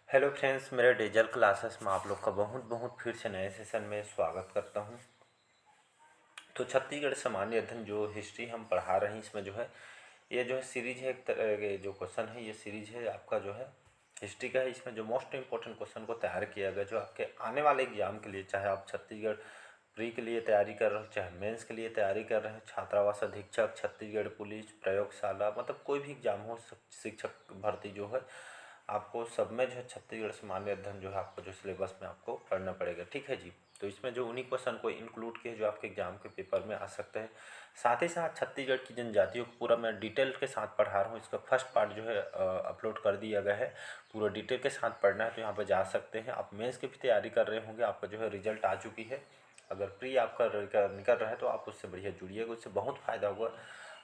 Hello friends, मेरे diesel classes में आप लोग का बहुत बहुत फिर से नए सेशन में स्वागत करता हूं। तो छत्तीसगढ़ सामान्य अध्ययन जो हिस्ट्री हम पढ़ा रहे हैं, इसमें जो है ये जो है सीरीज है, एक तरह के जो क्वेश्चन है ये सीरीज है आपका जो है हिस्ट्री का है। इसमें जो मोस्ट इंपॉर्टेंट क्वेश्चन को तैयार किया गया जो आपके आने वाले एग्जाम के लिए, चाहे आप छत्तीसगढ़ प्री के लिए तैयारी कर रहे हो, चाहे मेंस के लिए तैयारी कर रहे हैं, छात्रावास अधीक्षक, छत्तीसगढ़ पुलिस, प्रयोगशाला, मतलब कोई भी एग्जाम हो, शिक्षक भर्ती जो है आपको सब में जो है छत्तीसगढ़ सामान्य अध्ययन जो है आपको जो सिलेबस में आपको पढ़ना पड़ेगा। ठीक है जी। तो इसमें जो उन्हीं क्वेश्चन को इंक्लूड किए जो आपके एग्जाम के पेपर में आ सकते हैं। साथ ही साथ छत्तीसगढ़ की जनजातियों को पूरा मैं डिटेल के साथ पढ़ा रहा हूँ। इसका फर्स्ट पार्ट जो है अपलोड कर दिया गया है। पूरा डिटेल के साथ पढ़ना है तो यहाँ पर जा सकते हैं। आप मेंस की भी तैयारी कर रहे होंगे, आपका जो है रिजल्ट आ चुकी है। अगर प्री आपका निकल रहा है तो आप उससे बढ़िया जुड़िएगा, उससे बहुत फ़ायदा होगा,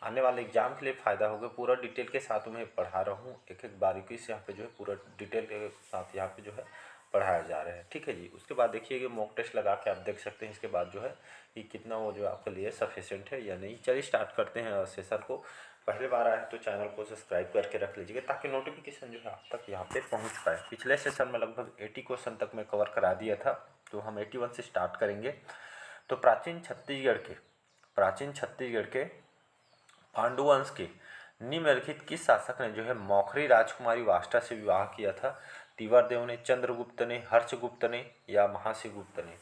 आने वाले एग्जाम के लिए फ़ायदा होगा। पूरा डिटेल के साथ मैं पढ़ा रहा हूँ, एक एक बारीकी से यहाँ पे जो है पूरा डिटेल के साथ यहाँ पे जो है पढ़ाया जा रहा है। ठीक है जी। उसके बाद देखिए कि मॉक टेस्ट लगा के आप देख सकते हैं इसके बाद जो है कि कितना वो जो आपके लिए सफिशिएंट है या नहीं। चलिए स्टार्ट करते हैं सेशन को। पहली बार आया है तो चैनल को सब्सक्राइब करके रख लीजिएगा ताकि नोटिफिकेशन जो है आप तक यहाँ पे पहुँच पाए। पिछले सेशन में लगभग 80 क्वेश्चन तक मैं कवर करा दिया था, तो हम 81 से स्टार्ट करेंगे। तो प्राचीन छत्तीसगढ़ के पांडु वंश के निम्नलिखित किस शासक ने जो है मौखरी राजकुमारी वाष्टा से विवाह किया था? तिवरदेव ने, चंद्रगुप्त ने, हर्षगुप्त ने या महासीगुप्त ने?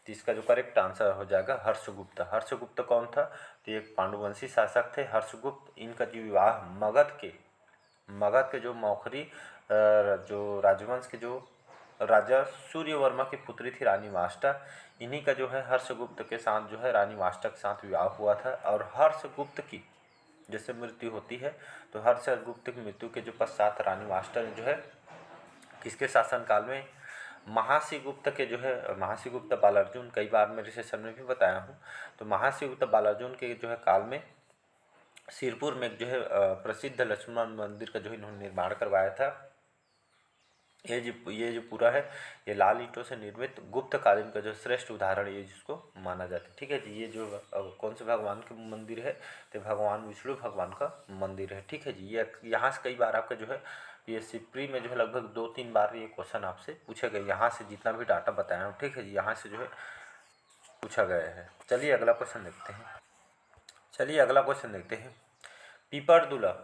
तो इसका जो करेक्ट आंसर हो जाएगा हर्षगुप्त। हर्षगुप्त कौन था? तो एक पांडुवंशी शासक थे हर्षगुप्त। इनका जो विवाह मगध के जो मौखरी जो राजवंश के जो राजा सूर्यवर्मा की पुत्री थी रानी वाष्टा, इन्हीं का जो है हर्षगुप्त के साथ जो है रानी वाष्टा के साथ विवाह हुआ था। और हर्षगुप्त की जैसे मृत्यु होती है तो हर्षगुप्त की मृत्यु के जो पश्चात रानी वाष्टा ने जो है किसके शासनकाल में, महासीगुप्त के जो है महासीगुप्त बालार्जुन, कई बार मेरे सेशन में भी बताया हूँ। तो महासीगुप्त बालार्जुन के जो है काल में सिरपुर में जो है प्रसिद्ध लक्ष्मण मंदिर का जो है इन्होंने निर्माण करवाया था। ये जो पूरा है ये लाल ईंटों से निर्मित गुप्त कालीन का जो श्रेष्ठ उदाहरण ये जिसको माना जाता है। ठीक है जी। ये जो कौन से भगवान के मंदिर है? तो भगवान विष्णु भगवान का मंदिर है। ठीक है जी। ये यहाँ से कई बार आपका जो है पीएससी प्री में जो है लगभग 2-3 बार ये क्वेश्चन आपसे पूछे गए। यहाँ से जितना भी डाटा बताया हूँ, ठीक है जी, यहाँ से जो है पूछा गया है। चलिए अगला क्वेश्चन देखते हैं। पीपरदुला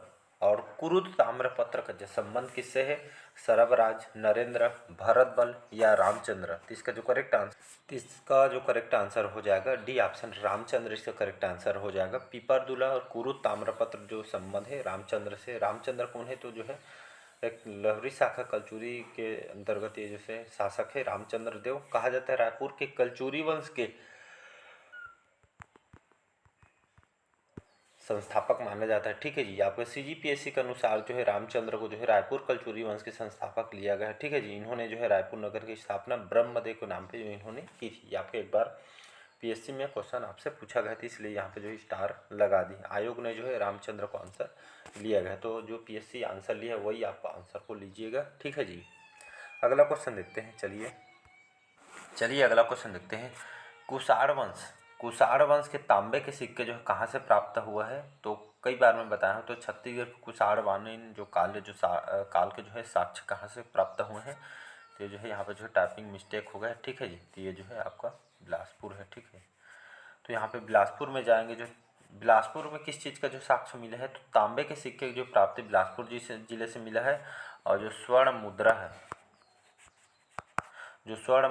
और कुरुद ताम्रपत्र का जो संबंध किससे है? सरबराज, नरेंद्र, भरतबल या रामचंद्र? तो इसका जो करेक्ट आंसर हो जाएगा डी ऑप्शन, रामचंद्र इसका करेक्ट आंसर हो जाएगा। पीपरदुला और कुरुद ताम्रपत्र जो संबंध है रामचंद्र से। रामचंद्र कौन है? तो जो है एक लहरी शाखा कलचुरी के अंतर्गत ये जैसे शासक है रामचंद्र देव। कहा जाता है रायपुर के कलचुरी वंश के संस्थापक माना जाता है। ठीक है जी। आपके सीजीपीएससी के अनुसार जो है रामचंद्र को जो है रायपुर कलचुरी वंश के संस्थापक लिया गया है। ठीक है जी। इन्होंने जो है रायपुर नगर की स्थापना ब्रह्मदेव के नाम पे जो इन्होंने की थी। आपके एक बार पीएससी में क्वेश्चन आपसे पूछा गया था, इसलिए यहाँ पे जो है स्टार लगा दी। आयोग ने जो है रामचंद्र को आंसर लिया गया, तो जो पीएससी आंसर लिया वही आप आंसर को लीजिएगा। ठीक है जी। अगला क्वेश्चन देखते हैं। चलिए अगला क्वेश्चन देखते हैं। कुषाण वंश के तांबे के सिक्के जो है कहाँ से प्राप्त हुआ है? तो कई बार मैं बताया हूँ, तो छत्तीसगढ़ के कुषाणवानी जो काल के जो है साक्ष्य कहाँ से प्राप्त हुए हैं? तो ये जो है यहाँ पे जो है टाइपिंग मिस्टेक हो गया है। ठीक है जी। तो ये जो है आपका बिलासपुर है। ठीक है। तो यहाँ पे बिलासपुर में जाएंगे, जो बिलासपुर में किस चीज़ का जो साक्ष्य मिला है? तो तांबे के सिक्के की जो प्राप्ति बिलासपुर जिले से मिला है। और जो स्वर्ण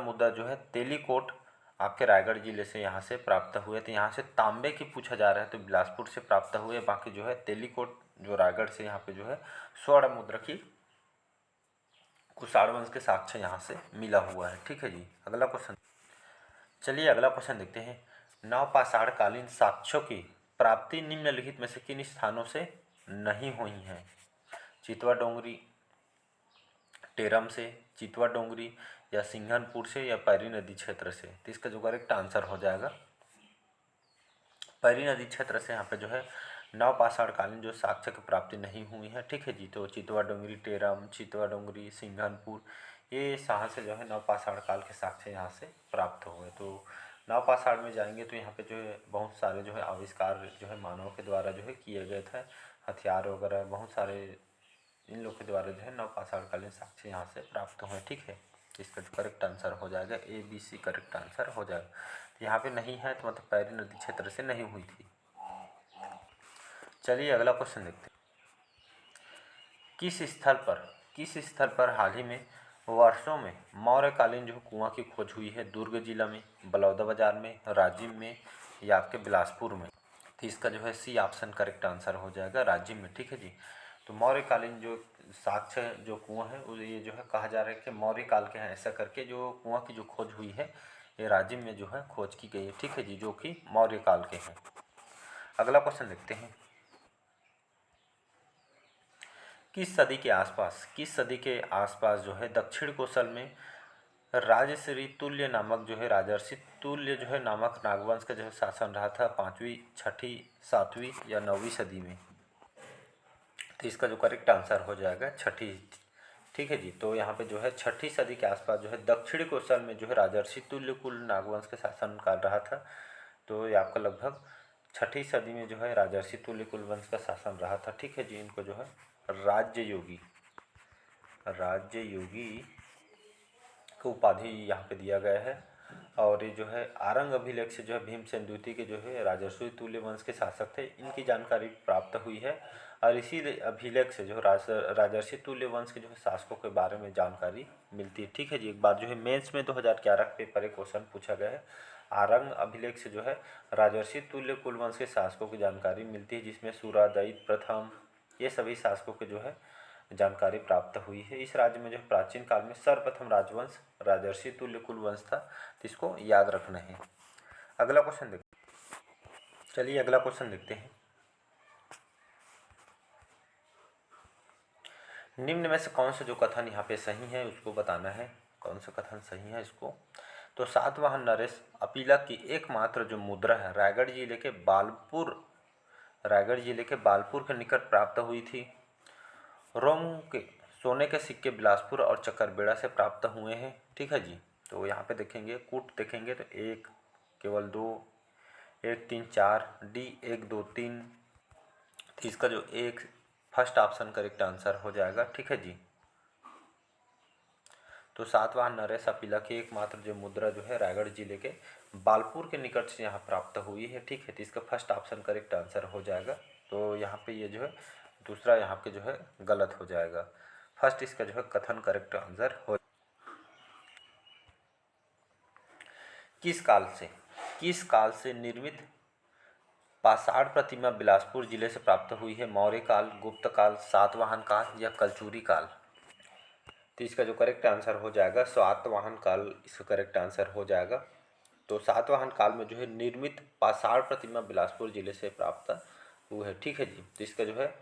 मुद्रा जो है तेलीकोट आपके रायगढ़ जिले से यहाँ से प्राप्त हुए। तो यहाँ से तांबे की पूछा जा रहा है तो बिलासपुर से प्राप्त हुए। बाकी जो है तेलीकोट जो रायगढ़ से यहाँ पे जो है स्वर्ण मुद्रा की कुषाण वंश के साक्ष्य यहाँ से मिला हुआ है। ठीक है जी। अगला क्वेश्चन देखते हैं। नवपाषाण कालीन साक्ष्यों की प्राप्ति निम्नलिखित में से किन स्थानों से नहीं हुई है? चितवा डोंगरी, टेरम से, चितवा डोंगरी या सिंघनपुर से या पैरी नदी क्षेत्र से? तो इसका जो करेक्ट आंसर हो जाएगा पैरी नदी क्षेत्र से। यहाँ पे जो है नवपाषाण कालीन जो साक्ष्य की प्राप्ति नहीं हुई है। ठीक है जी। तो चितवा डोंगरी, टेरम, चितवा डोंगरी, सिंघनपुर, ये यहाँ से जो है नवपाषाण काल के साक्ष्य यहाँ से प्राप्त हुए। तो नवपाषाण में जाएंगे तो यहाँ पे जो है बहुत सारे जो है आविष्कार जो है मानव के द्वारा जो है किए गए थे। हथियार वगैरह बहुत सारे इन लोग के द्वारा जो है नवपाषाणकालीन साक्ष्य यहाँ से प्राप्त हुए। ठीक है, इसका जो करेक्ट आंसर हो जाएगा ABC करेक्ट आंसर हो जाएगा। तो यहाँ पे नहीं है तो मतलब पैरी नदी क्षेत्र से नहीं हुई थी। चलिए अगला क्वेश्चन देखते हैं। किस स्थल पर हाल ही में वर्षों में मौर्यकालीन जो कुआं की खोज हुई है? दुर्ग जिला में, बलौदाबाजार में, राजिम में या आपके बिलासपुर में? तो इसका जो है C ऑप्शन करेक्ट आंसर हो जाएगा, राजिम में। ठीक है जी। तो मौर्यकालीन जो साक्ष्य जो कुआं है ये जो है कहा जा रहा है कि मौर्य काल के हैं, ऐसा करके जो कुआं की जो खोज हुई है ये राजिम में जो है खोज की गई है। ठीक है जी, जो कि मौर्य काल के हैं। अगला क्वेश्चन देखते हैं। किस सदी के आसपास जो है दक्षिण कोसल में राजश्री तुल्य नामक जो है राजर्षि तुल्य जो है नामक नागवंश का जो है शासन रहा था? 5वीं, 6ठी, 7वीं या 9वीं सदी में? तो इसका जो करेक्ट आंसर हो जाएगा 6ठी। ठीक है जी। तो यहाँ पे जो है 6ठी सदी के आसपास जो है दक्षिण कोसल में जो है राजर्षि तुल्य कुल नागवंश का शासन काल रहा था। तो ये आपका लगभग 6ठी सदी में जो है राजर्षि तुल्य कुल वंश का शासन रहा था। ठीक है जी। इनको जो है राज्य योगी को उपाधि यहाँ पे दिया गया है। और ये जो है आरंग अभिलेख से जो है भीमसेन द्वितीय के जो है राजर्षि तुल्य वंश के शासक थे, इनकी जानकारी प्राप्त हुई है। और इसी अभिलेख से जो राजर्षि तुल्य वंश के जो है शासकों के बारे में जानकारी मिलती है। ठीक है जी। एक बार जो है मेंस में 2011 के पेपर एक क्वेश्चन पूछा गया है, आरंग अभिलेख से जो है राजर्षि तुल्य कुल वंश के शासकों की जानकारी मिलती है, जिसमें सूरादैत प्रथम ये सभी शासकों के जो है जानकारी प्राप्त हुई है। इस राज्य में जो प्राचीन काल में सर्वप्रथम राजवंश राजर्षि तुल्य कुल वंश था, जिसको याद रखना है। अगला क्वेश्चन देखते हैं। चलिए अगला क्वेश्चन देखते हैं। निम्न में से कौन सा जो कथन यहाँ पे सही है उसको बताना है, कौन सा कथन सही है इसको। तो सातवाहन नरेश अपीला की एकमात्र जो मुद्रा है रायगढ़ जिले के बालपुर के निकट प्राप्त हुई थी। रोम के सोने के सिक्के बिलासपुर और चक्करबेड़ा से प्राप्त हुए हैं। ठीक है जी। तो यहाँ पे देखेंगे कूट देखेंगे तो 1 केवल 2 1 3 4 D 1 2 3। तो इसका जो एक फर्स्ट ऑप्शन करेक्ट आंसर हो जाएगा। ठीक है जी। तो सातवाहन नरेश अपीला की एकमात्र जो मुद्रा जो है रायगढ़ जिले के बालपुर के निकट से यहाँ प्राप्त हुई है। ठीक है। तो इसका फर्स्ट ऑप्शन करेक्ट आंसर हो जाएगा। तो यहाँ पे ये जो है दूसरा यहाँ पे जो है गलत हो जाएगा। फर्स्ट इसका जो है कथन करेक्ट आंसर हो। किस काल से निर्मित पाषाण प्रतिमा बिलासपुर जिले से प्राप्त हुई है? मौर्य काल, गुप्त काल, सातवाहन काल या कलचुरी काल? तो इसका जो करेक्ट आंसर हो जाएगा सातवाहन काल, इसका करेक्ट आंसर हो जाएगा। तो सातवाहन काल में जो है निर्मित पाषाण प्रतिमा बिलासपुर जिले से प्राप्त हुआ है। ठीक है जी। तो इसका जो है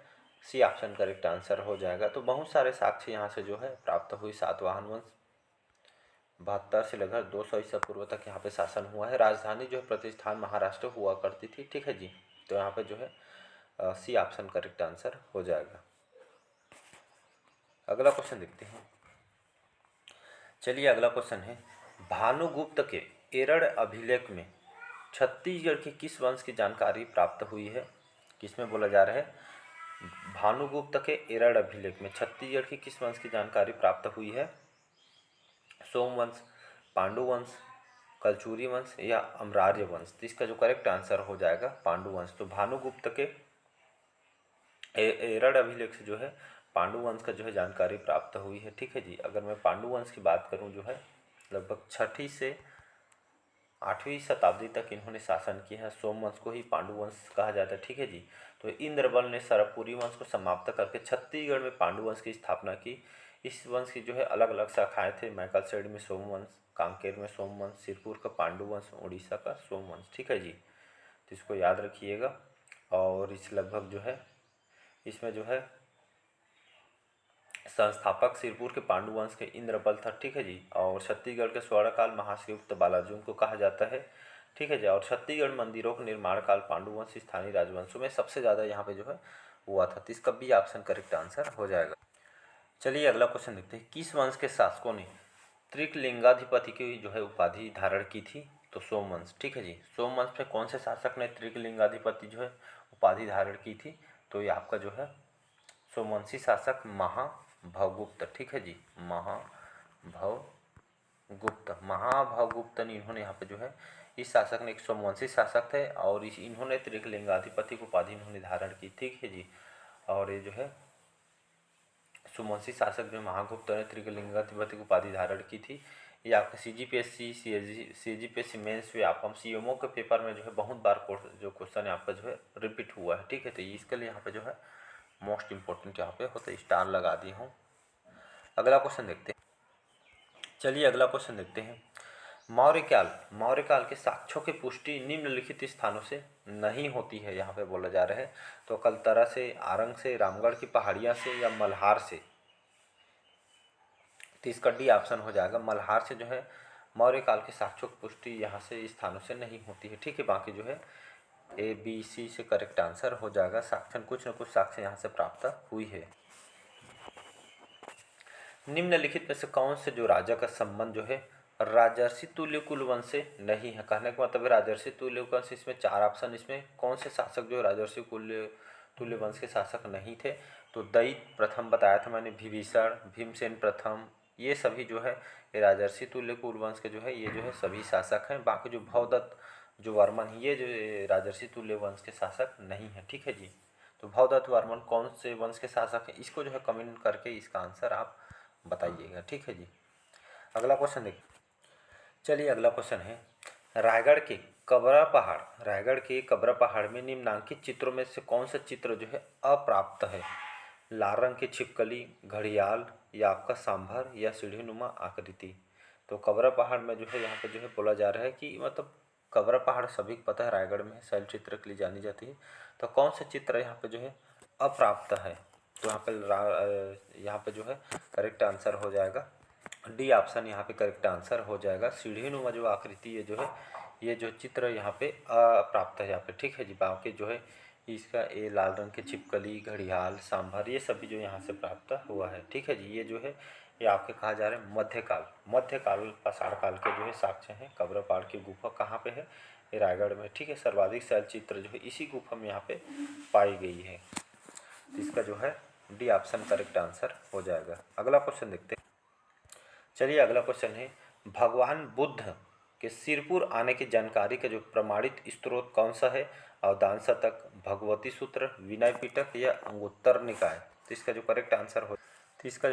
C ऑप्शन करेक्ट आंसर हो जाएगा। तो बहुत सारे साक्ष्य यहाँ से जो है प्राप्त हुई। सातवाहन वंश 72 से लगभग 200 ईसा पूर्व तक यहाँ पे शासन हुआ है। राजधानी जो है प्रतिष्ठान महाराष्ट्र हुआ करती थी। ठीक है जी। तो यहाँ पे जो है C ऑप्शन करेक्ट आंसर हो जाएगा। अगला क्वेश्चन देखते हैं। चलिए अगला क्वेश्चन है, भानुगुप्त के एरड़ अभिलेख में छत्तीसगढ़ के किस वंश की जानकारी प्राप्त हुई है? किसमें बोला जा रहा है? भानुगुप्त के एरड़ अभिलेख में छत्तीसगढ़ की किस वंश की जानकारी प्राप्त हुई है? सोमवंश, पांडुवंश, कलचुरी वंश या अमरार्य वंश? तो इसका जो करेक्ट आंसर हो जाएगा पांडुवंश। तो भानुगुप्त के एरड़ अभिलेख से जो है पांडुवंश का जो है जानकारी प्राप्त हुई है। ठीक है जी। अगर मैं पांडुवंश की बात करूं जो है लगभग 6ठी से 8वीं शताब्दी तक इन्होंने शासन किया है। सोमवंश को ही पांडुवंश कहा जाता है। ठीक है जी। तो इंद्रबल ने सरपुरी वंश को समाप्त करके छत्तीसगढ़ में पांडुवंश की स्थापना की। इस वंश की जो है अलग अलग शाखाएं थे। मैकलसेड में सोमवंश, कांकेर में सोमवंश, सिरपुर का पांडुवंश, उड़ीसा का सोमवंश। ठीक है जी। तो इसको याद रखिएगा। और इस लगभग जो है इसमें जो है संस्थापक सिरपुर के पांडुवंश के इंद्रबल था। ठीक है जी। और छत्तीसगढ़ के स्वर्णकाल महाश्रीयुक्त बालाजी को कहा जाता है। ठीक है जी। और छत्तीसगढ़ मंदिरों का निर्माण काल पांडुवंश स्थानीय राजवंशों में सबसे ज़्यादा यहाँ पे जो है हुआ था। तो इसका B ऑप्शन करेक्ट आंसर हो जाएगा। चलिए अगला क्वेश्चन देखते हैं। किस वंश के शासकों ने त्रिकलिंगाधिपति की जो है उपाधि धारण की थी? तो सोमवंश। ठीक है जी। सोमवंश में कौन से शासक ने त्रिकलिंगाधिपति जो है उपाधि धारण की थी? तो ये आपका जो है सोमवंशी शासक महाभवगुप्त। ठीक है जी, महाभवगुप्त ने इन्होंने यहाँ पे जो है, इस शासक ने एक सोमवंशी शासक थे और इन्होंने त्रिकलिंगाधिपति की उपाधि इन्होंने धारण की। ठीक है जी, और ये जो है सोमवंशी शासक जो महागुप्त ने त्रिकलिंगाधिपति की उपाधि धारण की थी। ये आपका CGPSC मेंस व्यापम CMO के पेपर में जो है बहुत बार जो क्वेश्चन है आपका जो है रिपीट हुआ है। ठीक है, तो इसके लिए यहाँ पे जो है मोस्ट इम्पोर्टेंट यहाँ पे होता है, स्टार लगा दिए हूँ। अगला क्वेश्चन देखते हैं। चलिए अगला क्वेश्चन देखते हैं। मौर्यकाल के साक्ष्यों की पुष्टि निम्नलिखित स्थानों से नहीं होती है, यहाँ पे बोला जा रहा है। तो कलतरा से, आरंग से, रामगढ़ की पहाड़ियाँ से या मल्हार से। तो इसका डी ऑप्शन हो जाएगा, मल्हार से जो है मौर्य काल के साक्ष्यों की पुष्टि यहाँ से स्थानों से नहीं होती है। ठीक है, बाकी जो है ABC से करेक्ट आंसर हो जाएगा। साक्ष्य कुछ न कुछ साक्ष्य यहाँ से प्राप्त हुई है। निम्नलिखित में से कौन से जो राजा का संबंध जो है राजर्षि तुल्य कुलवंश से नहीं है। कहने का मतलब है राजर्षि तुल्य वंश, इसमें 4 ऑप्शन, इसमें कौन से शासक जो राजर्षि तुल्य वंश के शासक नहीं थे। तो दैत प्रथम बताया था मैंने, विभीषण, भीमसेन प्रथम, ये सभी जो है ये राजर्षि तुल्य कुलवंश के जो है ये जो है सभी शासक हैं। बाकी जो भवदत्त जो वर्मन, ये जो राजर्षि तुल्य वंश के शासक नहीं है। ठीक है जी, तो भवदत्त वर्मन कौन से वंश के शासक हैं, इसको जो है कमेंट करके इसका आंसर आप बताइएगा। ठीक है जी, अगला क्वेश्चन देखिए। चलिए अगला क्वेश्चन है, रायगढ़ के कबरा पहाड़ में निम्नांकित चित्रों में से कौन सा चित्र जो है अप्राप्त है। लाल रंग की छिपकली, घड़ियाल या आपका सांभर या सीढ़ीनुमा आकृति। तो कबरा पहाड़ में जो है यहाँ पे जो है बोला जा रहा है कि मतलब कबरा पहाड़ सभी को पता है रायगढ़ में शैल चित्र के लिए जानी जाती है। तो कौन सा चित्र यहाँ पे जो है अप्राप्त है। तो यहाँ पे जो है करेक्ट आंसर हो जाएगा डी ऑप्शन, यहाँ पे करेक्ट आंसर हो जाएगा। सीढ़ीनुमा जो आकृति है जो है ये जो चित्र यहाँ पे अप्राप्त है यहाँ पे। ठीक है जी, बाकी जो है इसका ये लाल रंग की छिपकली, घड़ियाल, सांभर ये सभी जो यहाँ से प्राप्त हुआ है। ठीक है जी, ये जो है ये आपके कहा जा रहा है मध्यकाल पाषाण काल के जो है साक्ष्य हैं। कबरा पहाड़ की गुफा कहाँ पे है, ये रायगढ़ में। ठीक है, सर्वाधिक शैल चित्र जो है इसी गुफा में यहाँ पे पाई गई है। तो इसका जो है डी ऑप्शन करेक्ट आंसर हो जाएगा। अगला क्वेश्चन देखते हैं। चलिए अगला क्वेश्चन है, भगवान बुद्ध के सिरपुर आने की जानकारी का जो प्रमाणित स्रोत कौन सा है। अवदान शतक, भगवती सूत्र, विनय पिटक या अंगुत्तर निकाय। तो इसका जो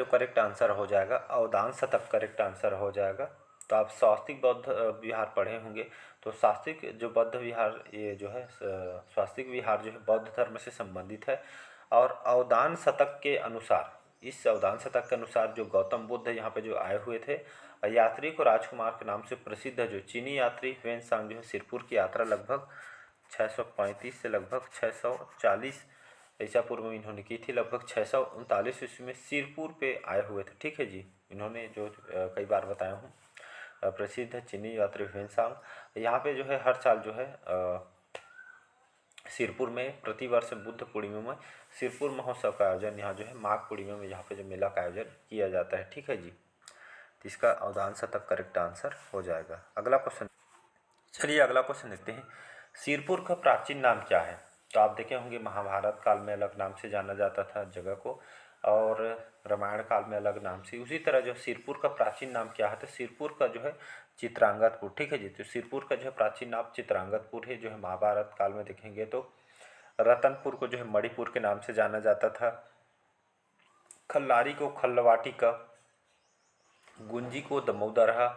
करेक्ट आंसर हो जाएगा अवदान शतक करेक्ट आंसर हो जाएगा। तो आप स्वास्तिक बौद्ध विहार पढ़े होंगे। तो शास्त्रिक जो बौद्ध विहार ये जो है स्वास्तिक विहार जो है बौद्ध धर्म से संबंधित है। और अवदान शतक के अनुसार, इस अवदान शतक के अनुसार जो गौतम बुद्ध यहाँ पे जो आए हुए थे, यात्री को राजकुमार के नाम से प्रसिद्ध है जो चीनी यात्री ह्वेनसांग जो है सिरपुर की यात्रा लगभग 635 से लगभग 640 ईसा पूर्व में इन्होंने की थी। लगभग 639 ईस्वी में सिरपुर पे आए हुए थे। ठीक है जी, इन्होंने जो कई बार बताया हूँ प्रसिद्ध चीनी यात्री ह्वेनसांग। यहाँ पे जो है हर साल जो है सिरपुर में प्रतिवर्ष बुद्ध पूर्णिमा में सिरपुर महोत्सव का आयोजन यहाँ जो है माघ पूर्णिमा में यहाँ पे जो मेला का आयोजन किया जाता है। ठीक है जी, तो इसका अवदान शतक करेक्ट आंसर हो जाएगा। अगला क्वेश्चन, चलिए अगला क्वेश्चन देखते हैं। सिरपुर का प्राचीन नाम क्या है। तो आप देखे होंगे महाभारत काल में अलग नाम से जाना जाता था जगह को, और रामायण काल में अलग नाम से। उसी तरह जो सिरपुर का प्राचीन नाम क्या है, तो सिरपुर का जो है चित्रांगतपुर। ठीक है जी, तो सिरपुर का जो है प्राचीन नाम चित्रांगतपुर है। जो है महाभारत काल में देखेंगे तो रतनपुर को जो है मणिपुर के नाम से जाना जाता था। खल्लारी को खल्लवाटी का, गुंजी को दमोदरहा,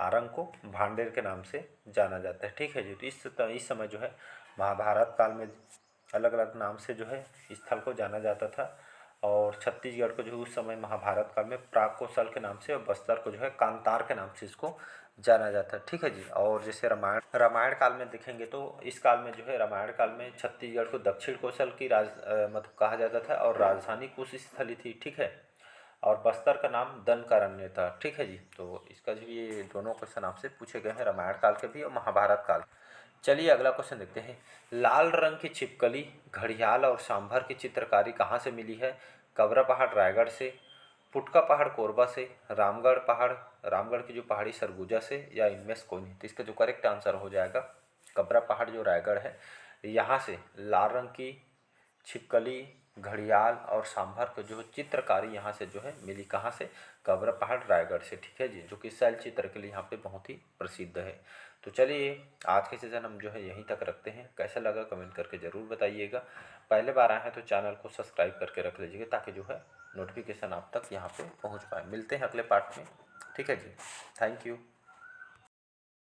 आरंग को भांडेर के नाम से जाना जाता है। ठीक है जी, तो इस समय जो है महाभारत काल में अलग अलग नाम से जो है स्थल को जाना जाता था। और छत्तीसगढ़ को जो उस समय महाभारत काल में प्राग कौशल के नाम से, और बस्तर को जो है कांतार के नाम से इसको जाना जाता है। ठीक है जी, और जैसे रामायण काल में देखेंगे तो इस काल में जो है रामायण काल में छत्तीसगढ़ को दक्षिण कौशल की मतलब कहा जाता था और राजधानी कुशस्थली थी। ठीक है, और बस्तर का नाम दनकारण्य था। ठीक है जी, तो इसका जो ये दोनों क्वेश्चन आपसे पूछे गए हैं रामायण काल के भी और महाभारत काल। चलिए अगला क्वेश्चन देखते हैं। लाल रंग की छिपकली, घड़ियाल और सांभर की चित्रकारी कहाँ से मिली है। कबरा पहाड़ रायगढ़ से, पुटका पहाड़ कोरबा से, रामगढ़ की जो पहाड़ी सरगुजा से, या इनमें से कोई नहीं। तो इसका जो करेक्ट आंसर हो जाएगा कबरा पहाड़ जो रायगढ़ है यहाँ से लाल रंग की छिपकली, घड़ियाल और सांभर का जो चित्रकारी यहाँ से जो है मिली, कहाँ से, कबरा पहाड़ रायगढ़ से, ठीक है जी, जो कि शैल चित्र के लिए यहाँ पे बहुत ही प्रसिद्ध है। तो चलिए आज के सेशन हम जो है यहीं तक रखते हैं। कैसा लगा कमेंट करके ज़रूर बताइएगा। पहले बार आए हैं तो चैनल को सब्सक्राइब करके रख लीजिएगा ताकि जो है नोटिफिकेशन आप तक यहाँ पे पहुँच पाए। मिलते हैं अगले पार्ट में, ठीक है जी। Thank you.